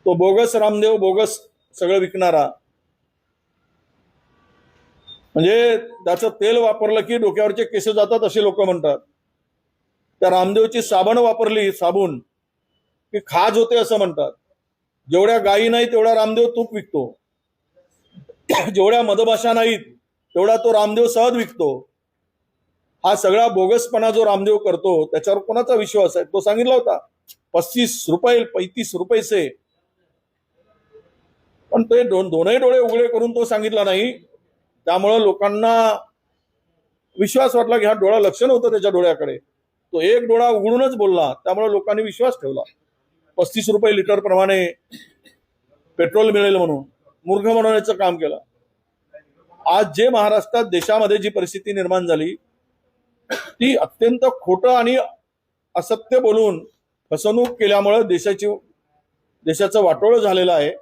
तो bogus Ramdev, bogus सगळं विकणारा, म्हणजे त्याचं तेल वापरलं की डोक्यावरचे केस जातात असे लोक म्हणतात. त्या रामदेवची साबण वापरली, साबण, की खाज होते असं म्हणतात. जेवढ्या गायी नाही तेवढा रामदेव तूप विकतो, जेवढ्या मधमाशा नाहीत तेवढा तो रामदेव सहज विकतो. हा सगळा बोगसपणा जो रामदेव करतो त्याच्यावर कोणाचा विश्वास आहे? तो सांगितला होता 35 रुपये 35 रुपये से, पण ते दोनही डोळे उघडे करून तो सांगितला नाही. त्यामुळे लोकांना विश्वास वाटला की हा डोळा लक्ष नव्हतं त्याच्या डोळ्याकडे, तो एक डोळा उघडूनच बोलला, त्यामुळे लोकांनी विश्वास ठेवला. 35 रुपये लिटर प्रमाणे पेट्रोल मिळेल म्हणून मूर्ख बनवण्याचं काम केलं. आज जे महाराष्ट्रात देशामध्ये जी परिस्थिती निर्माण झाली ती अत्यंत खोटं आणि असत्य बोलून फसवणूक केल्यामुळे देशाचं वाटोळं झालेलं आहे.